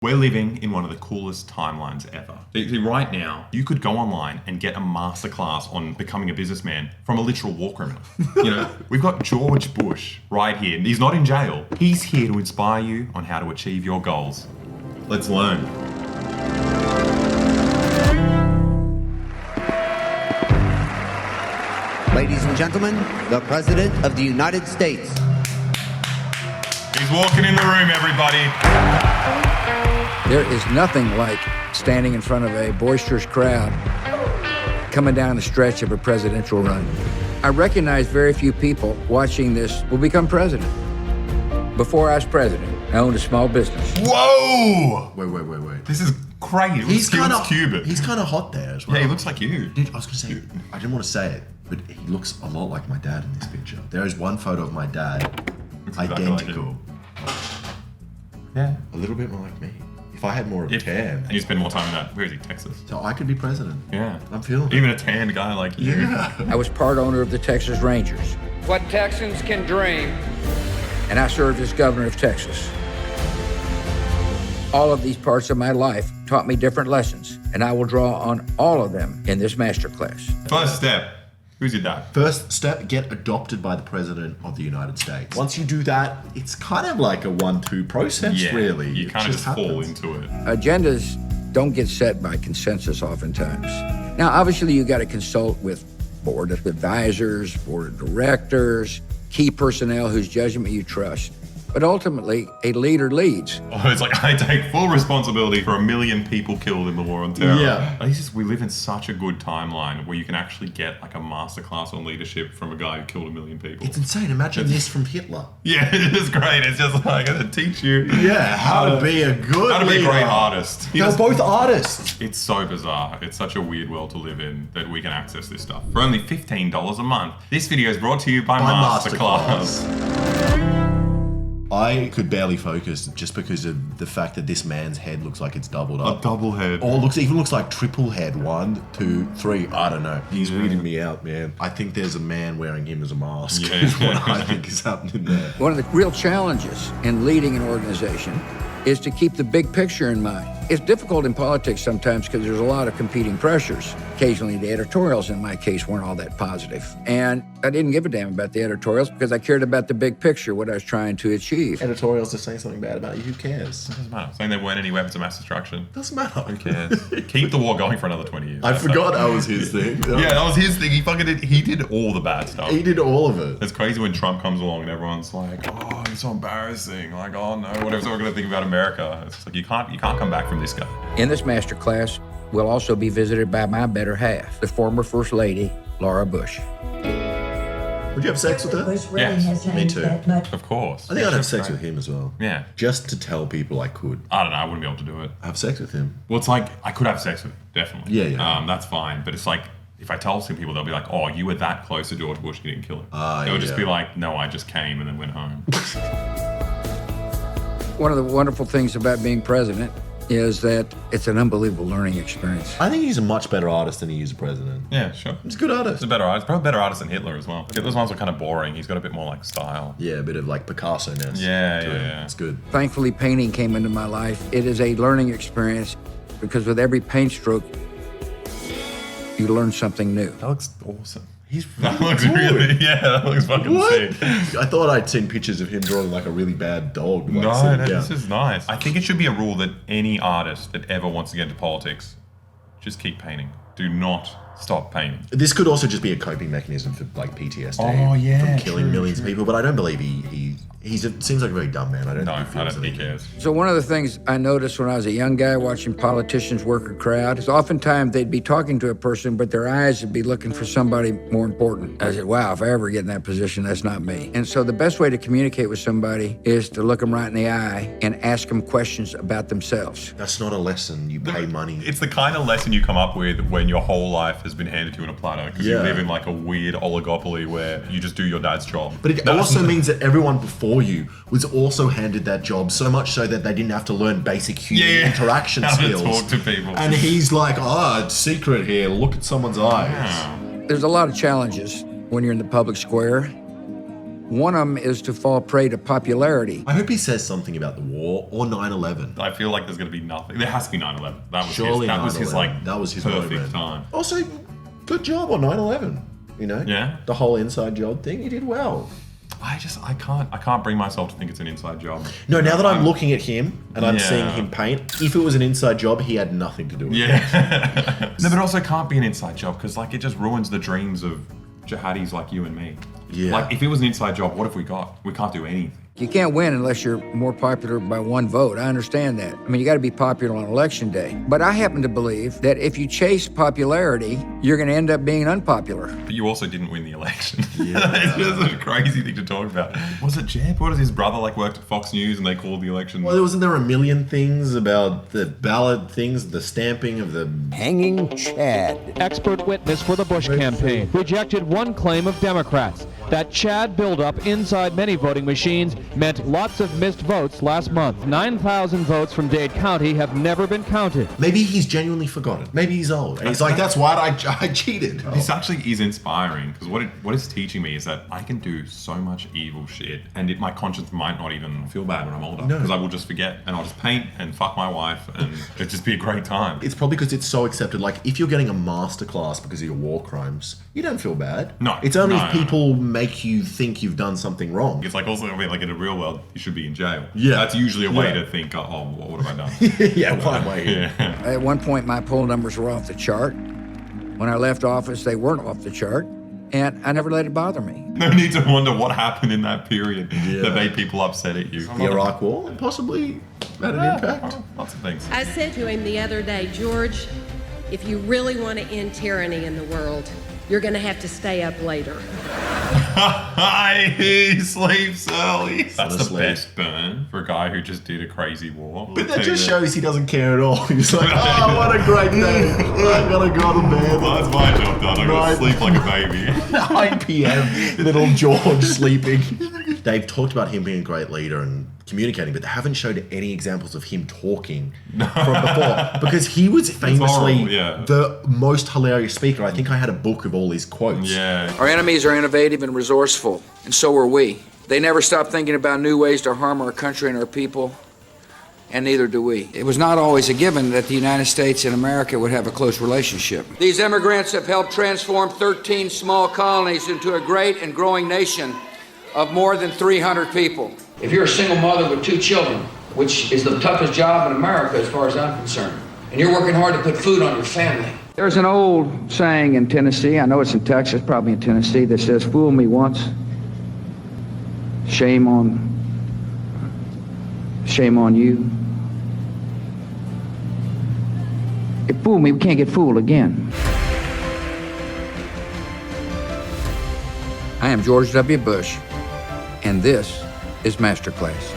We're living in one of the coolest timelines ever. See, right now, you could go online and get a masterclass on becoming a businessman from a literal war criminal. We've got George Bush right here. He's not in jail. He's here to inspire you on how to achieve your goals. Let's learn. Ladies and gentlemen, the President of the United States. He's walking in the room, everybody. There is nothing like standing in front of a boisterous crowd coming down the stretch of a presidential run. I recognize very few people watching this will become president. Before I was president, I owned a small business. Whoa! Wait. This is crazy. He's kind of Cuban. He's kind of hot there as well. Yeah, he looks like you. Dude, I was going to say, I didn't want to say it, but he looks a lot like my dad in this picture. There is one photo of my dad, identical. Yeah. A little bit more like me. If I had more of a tan. And you spend more time in that. Where is he? Texas? So I could be president. Yeah. I'm feeling it. Even a tanned guy like you. Yeah. I was part owner of the Texas Rangers. What Texans can dream. And I served as governor of Texas. All of these parts of my life taught me different lessons, and I will draw on all of them in this masterclass. First step. Who's your dad? First step, get adopted by the President of the United States. Once you do that, it's kind of like a 1-2 process, really. You kind of just fall into it. Agendas don't get set by consensus oftentimes. Now, obviously, you got to consult with board of advisors, board of directors, key personnel whose judgment you trust. But ultimately, a leader leads. Oh, it's like I take full responsibility for 1 million people killed in the war on terror. Yeah. At least we live in such a good timeline where you can actually get like a masterclass on leadership from a guy who killed 1 million people. It's insane. Imagine this from Hitler. Yeah, it is great. It's just like going to teach you. Yeah, how to be a good How to be a leader. great artist. They're both artists. It's so bizarre. It's such a weird world to live in that we can access this stuff for only $15 a month. This video is brought to you by Masterclass. I could barely focus just because of the fact that this man's head looks like it's doubled A up. double head. Or even looks like triple head. 1, 2, 3. I don't know. He's weeding me out, man. I think there's a man wearing him as a mask. Yeah. Is what I think is happening there. One of the real challenges in leading an organization is to keep the big picture in mind. It's difficult in politics sometimes because there's a lot of competing pressures. Occasionally the editorials in my case weren't all that positive. And I didn't give a damn about the editorials because I cared about the big picture, what I was trying to achieve. Editorials are saying something bad about you. Who cares? Doesn't matter. Saying there weren't any weapons of mass destruction. Doesn't matter. Who cares? Keep the war going for another 20 years. I forgot that was his thing. Yeah, that was his thing. He did all the bad stuff. He did all of it. It's crazy when Trump comes along and everyone's like, oh, he's so embarrassing. Like, oh no, whatever's we're gonna think about America. It's just like you can't come back from this guy. In this masterclass, we'll also be visited by my better half, the former First Lady, Laura Bush. Would you have sex with her? Yes, me too. Of course. I think I'd have sex with him as well. Yeah. Just to tell people I could I don't know. I wouldn't be able to do it. have sex with him. Well, it's like I could have sex with him, definitely. Yeah. That's fine. But it's like if I tell some people, they'll be like, "Oh, you were that close to George Bush, you didn't kill him." They'll just be like, "No, I just came and then went home." One of the wonderful things about being president is that it's an unbelievable learning experience. I think he's a much better artist than he is a president. Yeah, sure. He's a good artist. He's a better artist. Probably a better artist than Hitler as well. Those ones were kind of boring. He's got a bit more like style. Yeah, a bit of like Picasso-ness. Yeah. It's good. Thankfully, painting came into my life. It is a learning experience because with every paint stroke, you learn something new. That looks awesome. He's That looks good. that looks fucking What? sick. I thought I'd seen pictures of him drawing like a really bad dog. Like, No, sitting down. this is nice. I think it should be a rule that any artist that ever wants to get into politics, just keep painting. Do not stop painting. This could also just be a coping mechanism for like PTSD. Oh, yeah, from killing true, millions of people. But I don't believe seems like a very dumb man. I don't No, think he I feels don't think he anything. cares. So one of the things I noticed when I was a young guy watching politicians work a crowd is oftentimes they'd be talking to a person, but their eyes would be looking for somebody more important. I said, wow, if I ever get in that position, that's not me. And so the best way to communicate with somebody is to look them right in the eye and ask them questions about themselves. That's not a lesson. You pay money. It's the kind of lesson you come up with when your whole life has been handed to you in a platter because you Yeah. live in like a weird oligopoly where you just do your dad's job. But it also means that everyone before you was also handed that job, so much so that they didn't have to learn basic human interaction How to skills. talk to people. And he's like, it's secret here. Look at someone's eyes. Yeah. There's a lot of challenges when you're in the public square. One of them is to fall prey to popularity. I hope he says something about the war or 9/11. I feel like there's going to be nothing. There has to be 9/11. That was Surely that was his 9/11. That was his perfect moment. time. Also, good job on 9/11. You know, Yeah. the whole inside job thing, you did well. I can't bring myself to think it's an inside job. No, now that I'm looking at him and I'm Yeah. seeing him paint, if it was an inside job, he had nothing to do with it. Yeah. No, but it also can't be an inside job because like it just ruins the dreams of jihadis like you and me. Yeah. Like if it was an inside job, what have we got? We can't do anything. You can't win unless you're more popular by one vote. I understand that. I mean, you got to be popular on election day. But I happen to believe that if you chase popularity, you're going to end up being unpopular. But you also didn't win the election. Yeah. It's just a crazy thing to talk about. Was it Jeb? What was his brother like worked at Fox News and they called the election? Well, wasn't there a million things about the ballot things, the stamping of the... Hanging Chad. Expert witness for the Bush campaign rejected one claim of Democrats that Chad buildup inside many voting machines meant lots of missed votes last month. 9,000 votes from Dade County have never been counted. Maybe he's genuinely forgotten. Maybe he's old. And he's like, that's why I cheated. This actually is inspiring because what it's teaching me is that I can do so much evil shit and my conscience might not even feel bad when I'm older because I will just forget and I'll just paint and fuck my wife and it'll just be a great time. It's probably because it's so accepted. Like, if you're getting a masterclass because of your war crimes, you don't feel bad. No. It's only No, if no, people make you think you've done something wrong. It's like also, I mean, like in a real world, you should be in jail. Yeah. That's usually a way Yeah. to think, oh, what have I done? Yeah, why am I here? Yeah. At one point, my poll numbers were off the chart. When I left office, they weren't off the chart. And I never let it bother me. No need to wonder what happened in that period Yeah. that made people upset at you. The Iraq War possibly had an impact. Lots of things. I said to him the other day, George, if you really want to end tyranny in the world, you're going to have to stay up later. He sleeps early. That's the Honestly. best burn for a guy who just did a crazy war. But that just shows he doesn't care at all. He's like, oh, what a great day. I gotta go to bed. Well, that's my job done. I gotta sleep like a baby. 9 p.m. Little George sleeping. They've talked about him being a great leader and communicating, but they haven't showed any examples of him talking from before. Because he was famously horrible, yeah. the most hilarious speaker. I think I had a book of all his quotes. Yeah. Our enemies are innovative and resourceful, and so are we. They never stop thinking about new ways to harm our country and our people, and neither do we. It was not always a given that the United States and America would have a close relationship. These immigrants have helped transform 13 small colonies into a great and growing nation of more than 300 people. If you're a single mother with 2 children, which is the toughest job in America as far as I'm concerned, and you're working hard to put food on your family. There's an old saying in Tennessee, I know it's in Texas, probably in Tennessee, that says, fool me once, shame on you. If fool me, we can't get fooled again. I am George W. Bush, and this is Masterclass.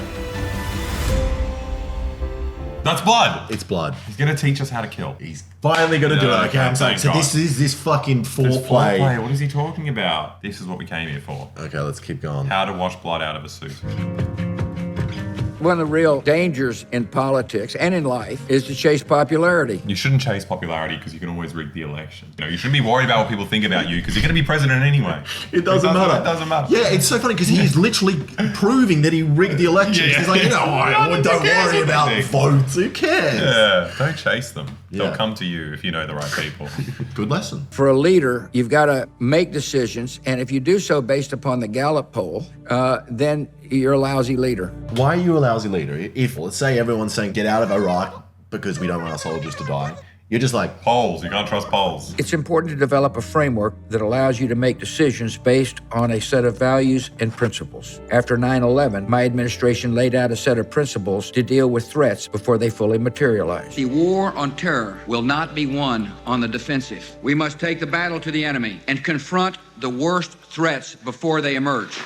That's blood. It's blood. He's gonna teach us how to kill. He's finally gonna do it. Okay, I'm saying. thank So God. this is this fucking This foreplay. foreplay, what is he talking about? This is what we came here for. Okay, let's keep going. How to wash blood out of a suit. One of the real dangers in politics and in life is to chase popularity. You shouldn't chase popularity because you can always rig the election. You know, you shouldn't be worried about what people think about you because you're going to be president anyway. It doesn't matter. It doesn't matter. Yeah, it's so funny because he's literally proving that he rigged the elections. Yeah. He's like, you know what? Don't Who cares worry what they about think? votes. Who cares? Yeah, don't chase them. Yeah. They'll come to you if you know the right people. Good lesson. For a leader, you've got to make decisions, and if you do so based upon the Gallup poll, then you're a lousy leader. Why are you a lousy leader? If, let's say, everyone's saying get out of Iraq because we don't want our soldiers to die, you're just like, Polls, you can't trust polls. It's important to develop a framework that allows you to make decisions based on a set of values and principles. After 9/11, my administration laid out a set of principles to deal with threats before they fully materialize. The war on terror will not be won on the defensive. We must take the battle to the enemy and confront the worst threats before they emerge.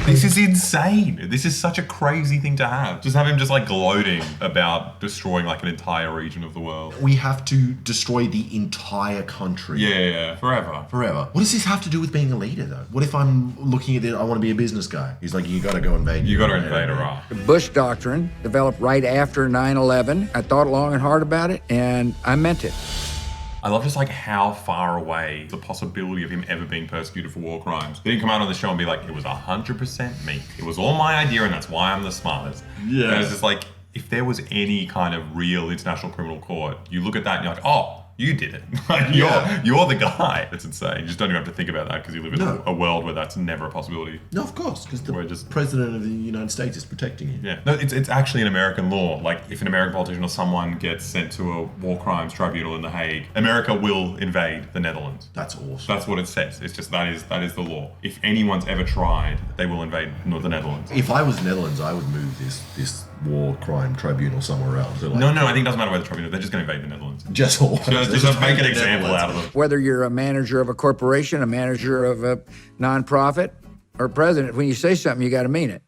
This is insane. This is such a crazy thing to have. Just have him just like gloating about destroying like an entire region of the world. we have to destroy the entire country. Yeah, forever. Forever. What does this have to do with being a leader, though? What if I'm looking at it, I want to be a business guy? He's like, you got to go invade. You got to invade Iraq. The Bush Doctrine developed right after 9/11. I thought long and hard about it, and I meant it. I love just like how far away the possibility of him ever being persecuted for war crimes. He didn't come out on the show and be like, it was 100% me. It was all my idea and that's why I'm the smartest. Yeah. And it's just like, if there was any kind of real international criminal court, you look at that and you're like, oh, you did it. Like, you're the guy. It's insane. You just don't even have to think about that because you live in a world where that's never a possibility. No, of course, because the president of the United States is protecting you. Yeah. No, it's actually an American law. Like, if an American politician or someone gets sent to a war crimes tribunal in The Hague, America will invade the Netherlands. That's awesome. That's what it says. It's just that is the law. If anyone's ever tried, they will invade the Netherlands. If I was Netherlands, I would move this war crime tribunal somewhere else. So like, No, I think it doesn't matter where the tribunal. They're just going to invade the Netherlands. Just make an example out of them. Whether you're a manager of a corporation, a manager of a nonprofit, or president, when you say something, you got to mean it.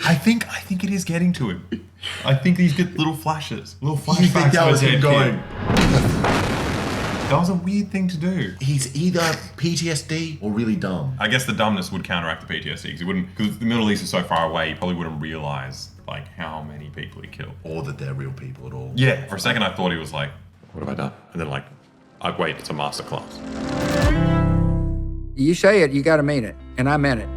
I think it is getting to him. I think these get little flashes, little flashbacks. You think that was him going? That was a weird thing to do. He's either PTSD or really dumb. I guess the dumbness would counteract the PTSD because the Middle East is so far away, he probably wouldn't realize like how many people he killed. Or that they're real people at all. Yeah, for a second I thought he was like, what have I done? And then like, wait, it's a masterclass. You say it, you got to mean it. And I meant it.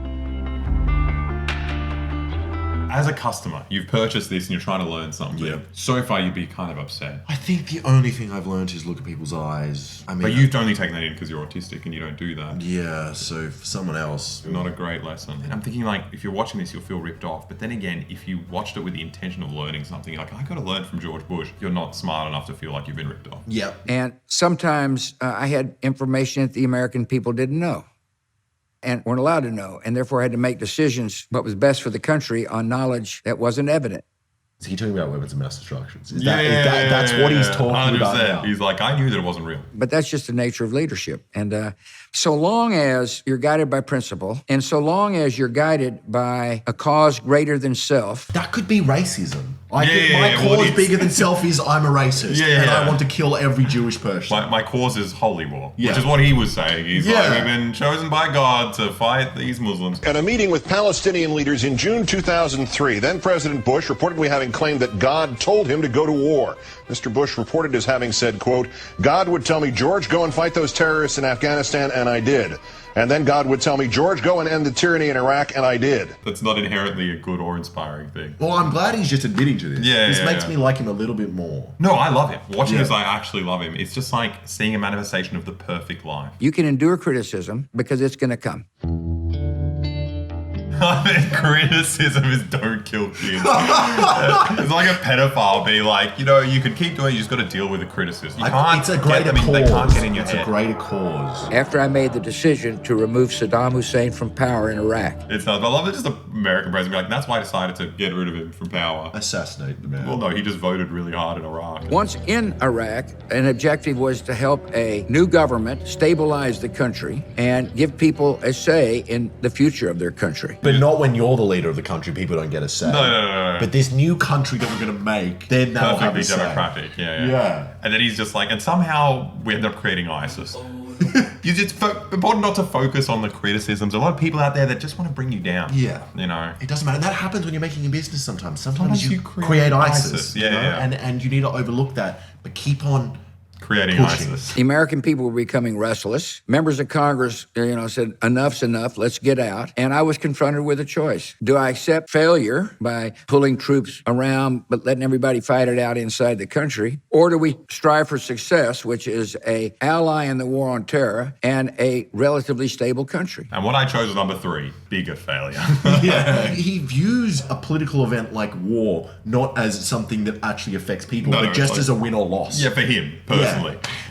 As a customer, you've purchased this and you're trying to learn something. Yeah. So far, you'd be kind of upset. I think the only thing I've learned is look at people's eyes. I mean, But you've only taken that in because you're autistic and you don't do that. Yeah, so for someone else... Not a great lesson. And I'm thinking like, if you're watching this, you'll feel ripped off. But then again, if you watched it with the intention of learning something, you're like, I got to learn from George Bush. You're not smart enough to feel like you've been ripped off. Yeah. And sometimes I had information that the American people didn't know and weren't allowed to know, and therefore had to make decisions what was best for the country on knowledge that wasn't evident. Is he talking about weapons of mass destruction? That's what he's talking about now. He's like, I knew that it wasn't real. But that's just the nature of leadership. And so long as you're guided by principle, and so long as you're guided by a cause greater than self. That could be racism. My cause bigger than self is I'm a racist, and I want to kill every Jewish person. My cause is holy war, which is what he was saying. He's like, we've been chosen by God to fight these Muslims. At a meeting with Palestinian leaders in June 2003, then President Bush reportedly having claimed that God told him to go to war. Mr. Bush reported as having said, quote, God would tell me, George, go and fight those terrorists in Afghanistan, and I did. And then God would tell me, George, go and end the tyranny in Iraq, and I did. That's not inherently a good or inspiring thing. Well, I'm glad he's just admitting to this. This makes me like him a little bit more. No, I love him. Watching this, I actually love him. It's just like seeing a manifestation of the perfect life. You can endure criticism because it's going to come. Criticism is don't kill kids. It's like a pedophile be like, you can keep doing it, you just got to deal with the criticism. You can't it's a greater cause. They can't get in your head. It's a greater cause. After I made the decision to remove Saddam Hussein from power in Iraq. It's not. I love that just the American president be like, that's why I decided to get rid of him from power. Assassinate the man. Well, no, he just voted really hard in Iraq. Once in Iraq, an objective was to help a new government stabilize the country and give people a say in the future of their country. But not when you're the leader of the country, people don't get a say. No. But this new country that we're going to make, then they'll have a say. Perfectly democratic, yeah. And then he's just like, and somehow we end up creating ISIS. It's important not to focus on the criticisms. A lot of people out there that just want to bring you down. Yeah. It doesn't matter. That happens when you're making a business sometimes. Sometimes you create ISIS. And you need to overlook that. But keep on creating pushing. ISIS. The American people were becoming restless. Members of Congress, said, enough's enough, let's get out. And I was confronted with a choice. Do I accept failure by pulling troops around but letting everybody fight it out inside the country? Or do we strive for success, which is an ally in the war on terror and a relatively stable country? And what I chose was number 3, bigger failure. He views a political event like war not as something that actually affects people, but just as a win or loss. Yeah, for him, personally.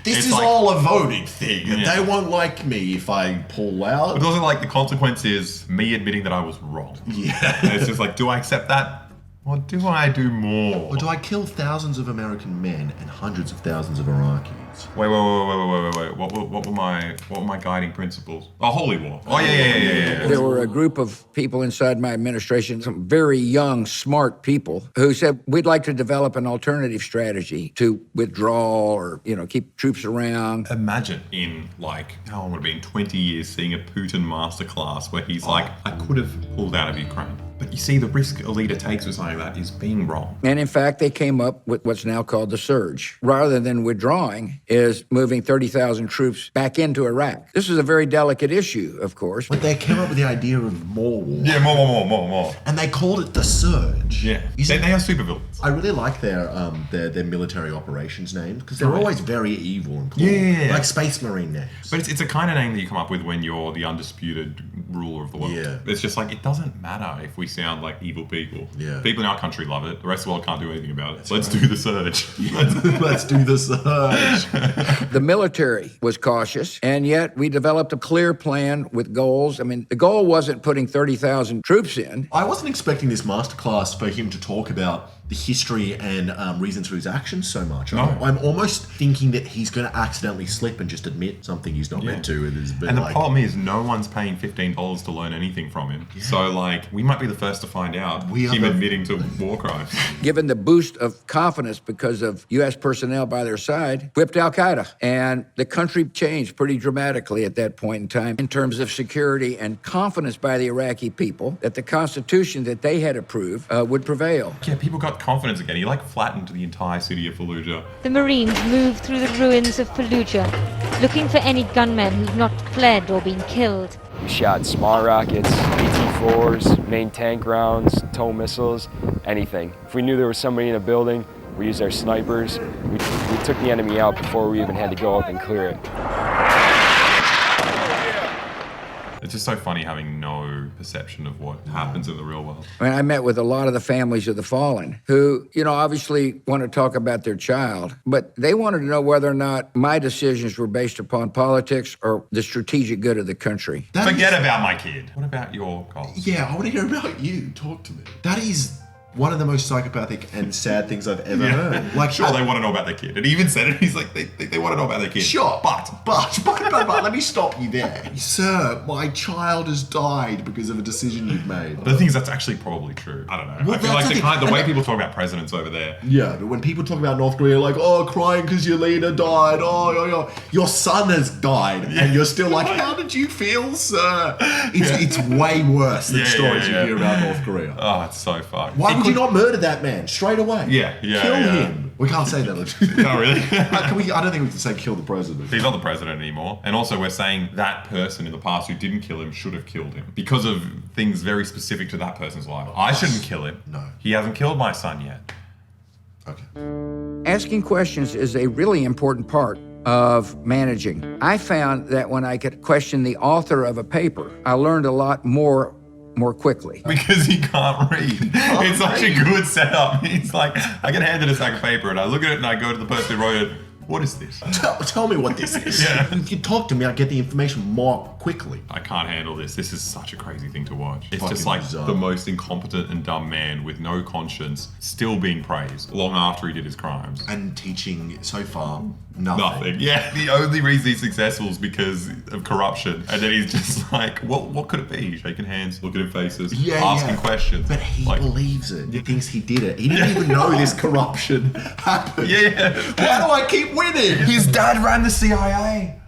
This is all a voting thing. They won't like me if I pull out. But also, the consequence is me admitting that I was wrong. Yeah. And it's just like, do I accept that? Or do I do more? Or do I kill thousands of American men and hundreds of thousands of Iraqis? Wait. What were my guiding principles? Oh, holy war. Oh, yeah. There were a group of people inside my administration, some very young, smart people, who said, we'd like to develop an alternative strategy to withdraw or, keep troops around. Imagine in, how long would it be, in 20 years, seeing a Putin masterclass where he's like, I could have pulled out of Ukraine. But you see, the risk a leader takes with something like that is being wrong. And in fact, they came up with what's now called the surge. Rather than withdrawing, is moving 30,000 troops back into Iraq. This is a very delicate issue, of course. But they came up with the idea of more war. Yeah, more. And they called it the surge. Yeah, they are supervillains. I really like their military operations names because they're always very evil and cool. Yeah. Like Space Marine names. But it's a kind of name that you come up with when you're the undisputed ruler of the world. Yeah. It's just like, it doesn't matter if we sound like evil people. Yeah. People in our country love it. The rest of the world can't do anything about it. Let's do the surge. Let's do the surge. The military was cautious, and yet we developed a clear plan with goals. I mean, the goal wasn't putting 30,000 troops in. I wasn't expecting this masterclass for him to talk about the history and reasons for his actions so much. No. I'm almost thinking that he's going to accidentally slip and just admit something he's not meant to. And the problem is, no one's paying $15 to learn anything from him. Yeah. So, like, we might be the first to find out him admitting to war crimes. Given the boost of confidence because of U.S. personnel by their side, whipped al-Qaeda. And the country changed pretty dramatically at that point in time in terms of security and confidence by the Iraqi people that the Constitution that they had approved would prevail. Yeah, people got confidence again. He, like, flattened the entire city of Fallujah. The Marines moved through the ruins of Fallujah, looking for any gunmen who'd not fled or been killed. We shot small rockets, AT-4s, main tank rounds, tow missiles, anything. If we knew there was somebody in a building, we used our snipers. We took the enemy out before we even had to go up and clear it. It's just so funny having no perception of what happens in the real world. I mean, I met with a lot of the families of the fallen who, obviously want to talk about their child, but they wanted to know whether or not my decisions were based upon politics or the strategic good of the country. Forget about my kid. What about your goals? Yeah, I want to hear about you. Talk to me. That is one of the most psychopathic and sad things I've ever heard. Like, sure, they want to know about their kid. And he even said it. He's like, they want to know about their kid. Sure, but, let me stop you there. Sir, my child has died because of a decision you've made. But the thing is, that's actually probably true. I don't know. Well, I feel like the way people talk about presidents over there. Yeah, but when people talk about North Korea, like, oh, crying because your leader died. Oh, your son has died. Yeah. And you're still like, how did you feel, sir? It's way worse than stories you hear about North Korea. Oh, it's so fucked. Why would you not murder that man straight away? Kill him. We can't say that. No, really? I don't think we can say kill the president. He's not the president anymore. And also we're saying that person in the past who didn't kill him should have killed him because of things very specific to that person's life. I shouldn't kill him. No. He hasn't killed my son yet. Okay. Asking questions is a really important part of managing. I found that when I could question the author of a paper, I learned a lot more quickly. Because he can't read. It's such a good setup. He's like, I get handed a stack of paper and I look at it and I go to the person who wrote it, what is this? Tell me what this is. Yeah. You talk to me, I get the information more quickly. I can't handle this. This is such a crazy thing to watch. It's Fucking just like bizarre. the most incompetent and dumb man with no conscience still being praised long after he did his crimes. And teaching so far nothing. Yeah, the only reason he's successful is because of corruption. And then he's just like, what could it be? Shaking hands, looking in faces, asking questions. But he believes it. He thinks he did it. He didn't even know this corruption happened. Yeah. Why do I keep winning? His dad ran the CIA.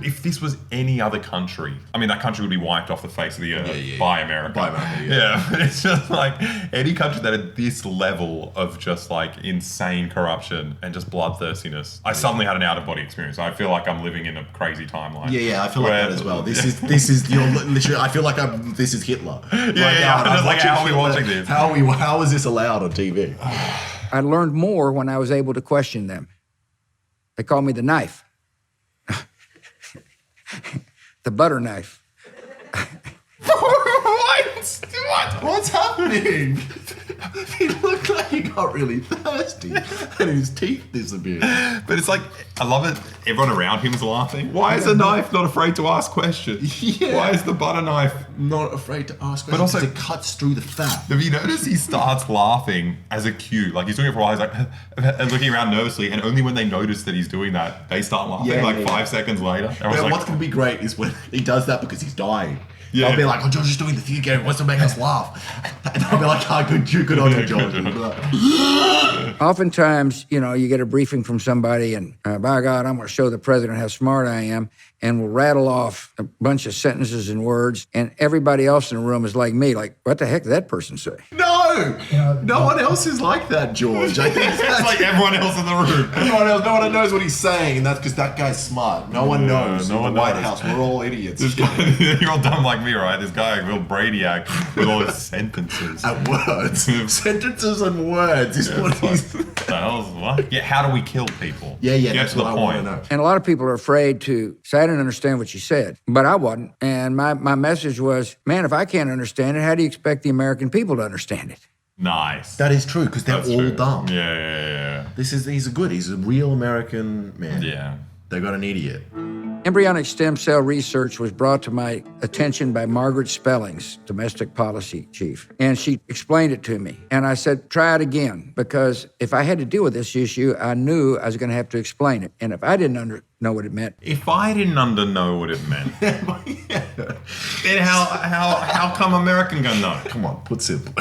If this was any other country, I mean, that country would be wiped off the face of the earth by America. By America, yeah. But it's just like any country that had this level of just like insane corruption and just bloodthirstiness. I suddenly had an out-of-body experience. I feel like I'm living in a crazy timeline. Yeah, I feel like that as well. This is you're literally. I feel like this is Hitler. I'm just like, how are we watching this? How is this allowed on TV? I learned more when I was able to question them. They call me the knife. The butter knife. What? What's happening? He looked like he got really thirsty and his teeth disappeared. But it's like, I love it. Everyone around him is laughing. Why is the knife not afraid to ask questions? Yeah. Why is the butter knife not afraid to ask questions? But also, it cuts through the fat. Have you noticed he starts laughing as a cue? Like he's doing it for a while, he's like, and looking around nervously, and only when they notice that he's doing that, they start laughing 5 seconds later. Yeah, what's going to be great is when he does that because he's dying. Yeah. They'll be like, oh, George is doing the theater game, wants to make us laugh. And I'll be like, good on you, George. Oftentimes, you get a briefing from somebody and, by God, I'm going to show the president how smart I am. and will rattle off a bunch of sentences and words, and everybody else in the room is like me, like, what the heck did that person say? No one else is like that, George. I think It's like everyone else in the room. everyone else, no one knows what he's saying, and that's because that guy's smart. No one knows. no In one the White knows. House, we're all idiots. This guy, you're all dumb like me, right? This guy, Bill Brady'ac, with all his sentences. At words. Sentences and words is what he's... What the hell's what? Yeah, how do we kill people? Yeah, Get that's to the what I point. want to know. And a lot of people are afraid to say, I didn't understand what you said, but I wasn't. And my message was, man, if I can't understand it, how do you expect the American people to understand it? Nice. That is true, because they're That's all true. dumb. Yeah. He's a real American man. Yeah. They got an idiot. Embryonic stem cell research was brought to my attention by Margaret Spellings, domestic policy chief, and she explained it to me. And I said, try it again, because if I had to deal with this issue, I knew I was going to have to explain it. And if I didn't know what it meant, If I didn't know what it meant, then how come American gonna know? Come on, put simple.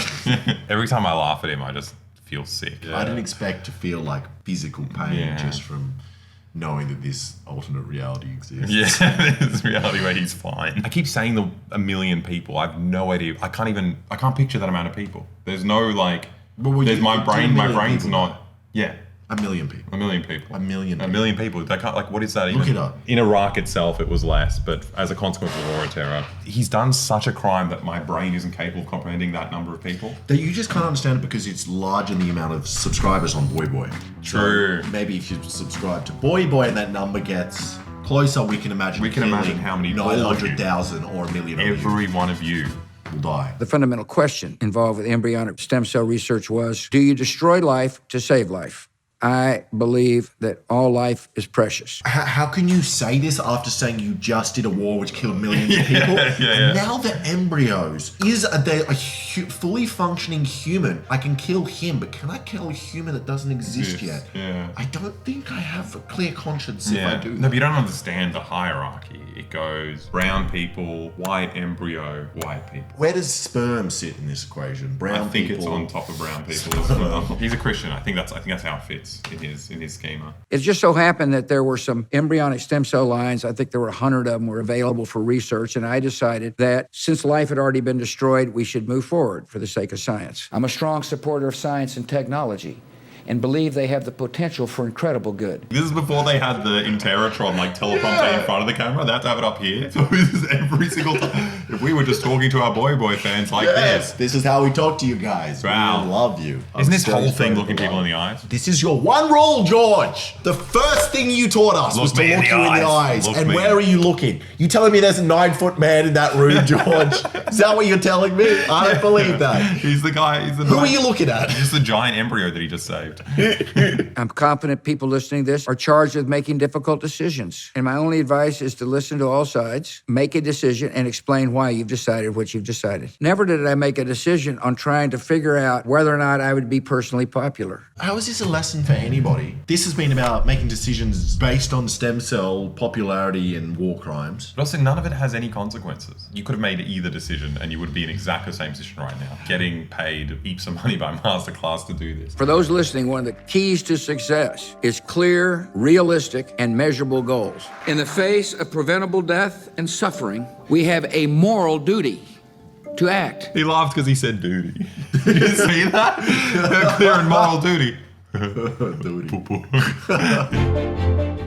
Every time I laugh at him, I just feel sick. I didn't expect to feel like physical pain Yeah. just from knowing that this alternate reality exists. Yeah, this reality where he's fine. I keep saying a million people. I have no idea. I can't picture that amount of people. There's no like. There's my brain. My brain's not. Yeah. A million people. A million people. A million A million people. They can't, like, what is that even? Look it up. In Iraq itself, it was less, but as a consequence of the war of terror, he's done such a crime that my brain isn't capable of comprehending that number of people. That you just can't understand it because it's large in the amount of subscribers on Boy Boy. True. So maybe if you subscribe to Boy Boy and that number gets closer, we can imagine. We can imagine how many 900,000 or a million. Every one of you will die. the fundamental question involved with embryonic stem cell research was, do you destroy life to save life? I believe that all life is precious. How can you say this after saying you just did a war which killed millions of people? And now the embryos, are they a fully functioning human? I can kill him, but can I kill a human that doesn't exist yet? Yeah. I don't think I have a clear conscience if I do No, that. but you don't understand the hierarchy. It goes brown people, white embryo, white people. Where does sperm sit in this equation? Brown I think people. it's on top of brown people as well. He's a Christian. I think that's how it fits in his schema. It just so happened that there were some embryonic stem cell lines. I think there were 100 of them were available for research. And I decided that since life had already been destroyed, we should move forward for the sake of science. I'm a strong supporter of science and technology and believe they have the potential for incredible good. This is before they had the Interatron like teleprompter in front of the camera. They had to have it up here. So this is every single time. If we were just talking to our Boy Boy fans like This is how we talk to you guys. Wow. We love you. Isn't this whole thing looking people in the eyes? This is your one rule, George. The first thing you taught us was to look you in the eyes. And where are you looking? You telling me there's a 9-foot man in that room, George? Is that what you're telling me? I don't believe that. He's the guy. Who are you looking at? He's the giant embryo that he just saved. I'm confident people listening to this are charged with making difficult decisions. And my only advice is to listen to all sides, make a decision, and explain why you've decided what you've decided. Never did I make a decision on trying to figure out whether or not I would be personally popular. How is this a lesson for anybody? This has been about making decisions based on stem cell popularity and war crimes. But also, none of it has any consequences. You could have made either decision and you would be in exactly the same position right now, getting paid heaps of money by Masterclass to do this. For those listening, one of the keys to success is clear, realistic, and measurable goals. In the face of preventable death and suffering, we have a moral duty to act. He laughed because he said duty. Did you see that? Clear and moral duty.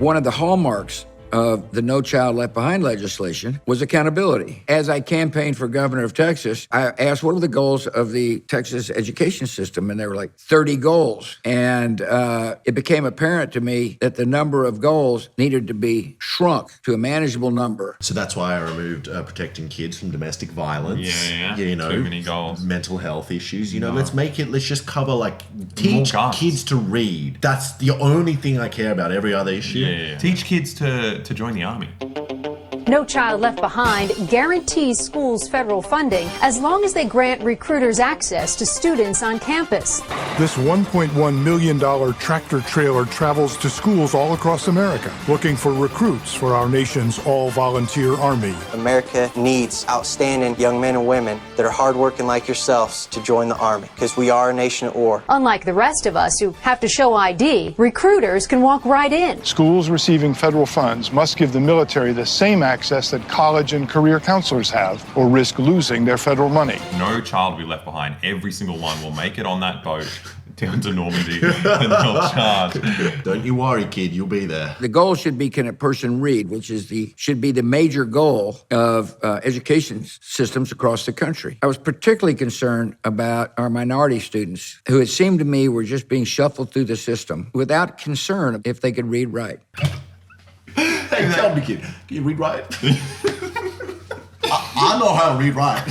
One of the hallmarks of the No Child Left Behind legislation was accountability. As I campaigned for governor of Texas, I asked, what are the goals of the Texas education system? And there were like 30 goals. And it became apparent to me that the number of goals needed to be shrunk to a manageable number. So that's why I removed protecting kids from domestic violence. Yeah. You know, Too many goals. Mental health issues. You know, let's just cover like teach kids to read. That's the only thing I care about. Every other issue. Yeah. Teach kids to join the army. No Child Left Behind guarantees schools federal funding as long as they grant recruiters access to students on campus. This $1.1 million tractor trailer travels to schools all across America, looking for recruits for our nation's all-volunteer army. America needs outstanding young men and women that are hardworking like yourselves to join the army, because we are a nation at war. Unlike the rest of us who have to show ID, recruiters can walk right in. Schools receiving federal funds must give the military the same access that college and career counselors have, or risk losing their federal money. No child will be left behind. Every single one will make it on that boat down to Normandy and they'll charge. Don't you worry, kid, you'll be there. The goal should be, can a person read, which is should be the major goal of education systems across the country. I was particularly concerned about our minority students, who it seemed to me were just being shuffled through the system without concern if they could read right. Hey, tell me, kid, can you read right? I know how to read right.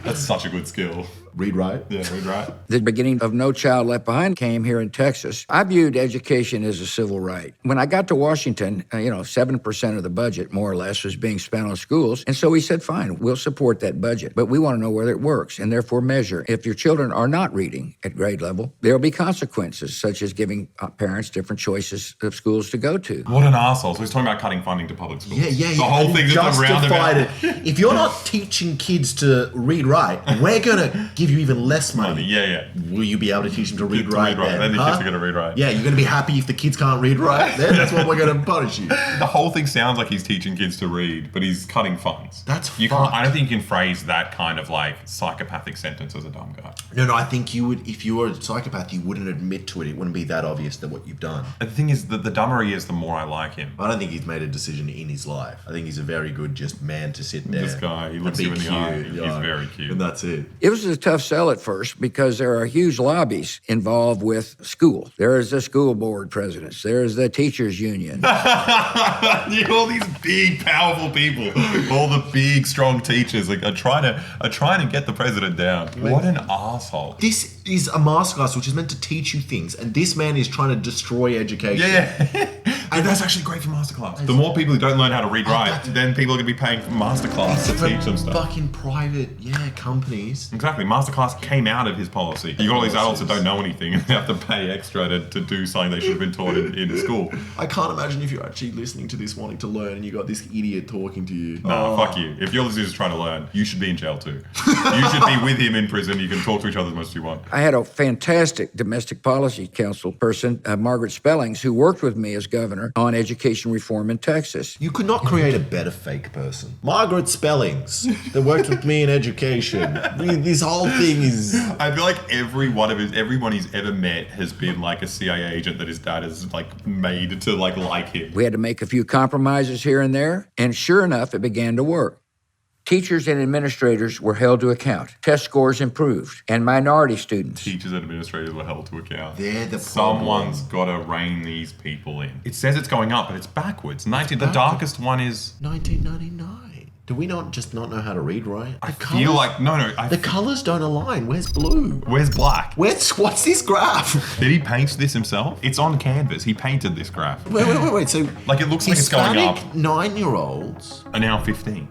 That's such a good skill. Read right? Yeah, read right. The beginning of No Child Left Behind came here in Texas. I viewed education as a civil right. When I got to Washington, 7% of the budget, more or less, was being spent on schools. And so we said, fine, we'll support that budget, but we want to know whether it works and therefore measure. If your children are not reading at grade level, there'll be consequences, such as giving parents different choices of schools to go to. What an arsehole. So he's talking about cutting funding to public schools. Yeah. The whole thing just justified it. If you're not teaching kids to read right, we're going to give you even less money. Yeah. Will you be able to teach them to read right? Then the kids are going to read right. Yeah, you're going to be happy if the kids can't read right. Then that's what we're going to punish you. The whole thing sounds like he's teaching kids to read, but he's cutting funds. That's I don't think you can phrase that kind of like psychopathic sentence as a dumb guy. No, I think you would, if you were a psychopath, you wouldn't admit to it. It wouldn't be that obvious that what you've done. The thing is, the dumber he is, the more I like him. I don't think he's made a decision in his life. I think he's a very good just man to sit there. This guy, he looks you in the eye. He's very cute. And that's it. It was a tough sell at first because there are huge lobbies involved with schools. There is the school board presidents. There is the teachers union. All these big, powerful people, all the big, strong teachers are trying to get the president down. What an asshole. This is a masterclass which is meant to teach you things, and this man is trying to destroy education. Yeah. And that's actually great for Masterclass. The more people who don't learn how to read right, then people are going to be paying for Masterclass to teach them stuff. Fucking private, companies. Exactly. Masterclass came out of his policy. You got all these adults that don't know anything and they have to pay extra to do something they should have been taught in school. I can't imagine if you're actually listening to this wanting to learn and you got this idiot talking to you. No, fuck you. If you're listening to trying to learn, you should be in jail too. You should be with him in prison. You can talk to each other as much as you want. I had a fantastic domestic policy council person, Margaret Spellings, who worked with me as governor on education reform in Texas. You could not create a better fake person. Margaret Spellings, that worked with me in education. This whole thing is... I feel like everyone he's ever met has been like a CIA agent that his dad has like made to like him. We had to make a few compromises here and there, and sure enough, it began to work. Teachers and administrators were held to account. Test scores improved, and minority students. Teachers and administrators were held to account. They're the Someone's got to rein these people in. It says it's going up, but it's backwards. The darkest one is 1999. Do we not know how to read right? The colours don't align. Where's blue? Where's black? What's this graph? Did he paint this himself? It's on canvas. He painted this graph. Wait. So like it looks like it's going up. 9-year-olds are now 15.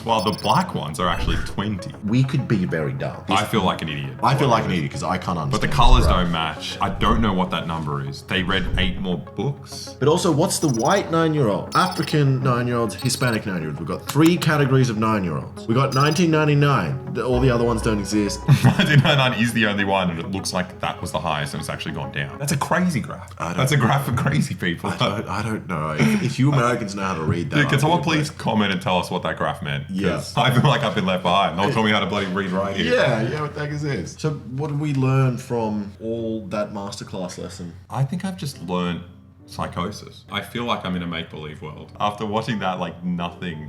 While the black ones are actually 20. We could be very dumb. I feel like an idiot. I feel like an idiot because I can't understand. But the colours don't match. I don't know what that number is. They read 8 more books. But also, what's the white 9-year-old? African 9-year-olds, Hispanic 9-year-olds. We've got 3 categories of 9-year-olds. We got 1999. All the other ones don't exist. 1999 is the only one, and it looks like that was the highest, and it's actually gone down. That's a crazy graph. That's a graph for crazy people. I don't know. If you Americans know how to read that, yeah, can someone please comment and tell us what that graph meant? Yeah. I feel like I've been left behind. They'll tell me how to bloody read right here. Yeah, what the heck is this? So what did we learn from all that masterclass lesson? I think I've just learned psychosis. I feel like I'm in a make-believe world. After watching that, like nothing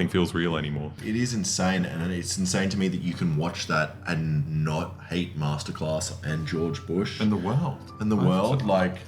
feels real anymore. It is insane, and it's insane to me that you can watch that and not hate Masterclass and George Bush. And the world.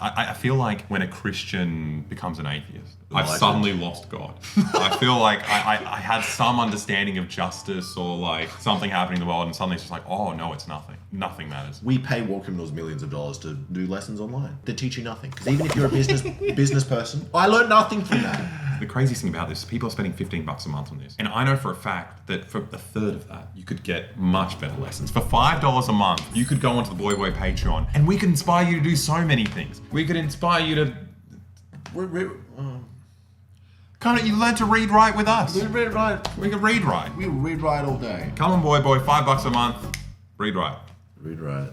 I feel like when a Christian becomes an atheist, I've suddenly lost God. I feel like I had some understanding of justice or like something happening in the world, and suddenly it's just like, oh no, it's nothing. Nothing matters. We pay war criminals millions of dollars to do lessons online. They teach you nothing. Because even if you're a business person, I learned nothing from that. The craziest thing about this, people are spending $15 a month on this. And I know for a fact that for a third of that, you could get much better lessons. For $5 a month, you could go onto the Boy Boy Patreon and we could inspire you to do so many things. We could inspire you to... Can't you learn to read right with us? We read right. We can read right. We read right all day. Come on, Boy Boy, $5 a month. Read right. Read right.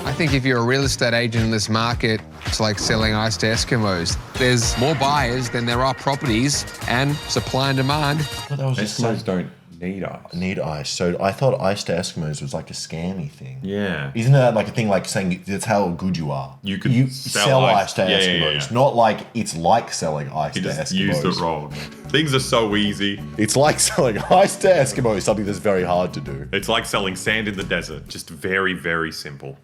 I think if you're a real estate agent in this market, it's like selling ice to Eskimos. There's more buyers than there are properties, and supply and demand. Eskimos don't need ice. So I thought ice to Eskimos was like a scammy thing. Yeah. Isn't that like a thing like saying that's how good you are? You could sell ice to Eskimos. Yeah. Not like it's like selling ice to Eskimos. Used it wrong. Things are so easy. It's like selling ice to Eskimos, something that's very hard to do. It's like selling sand in the desert. Just very, very simple.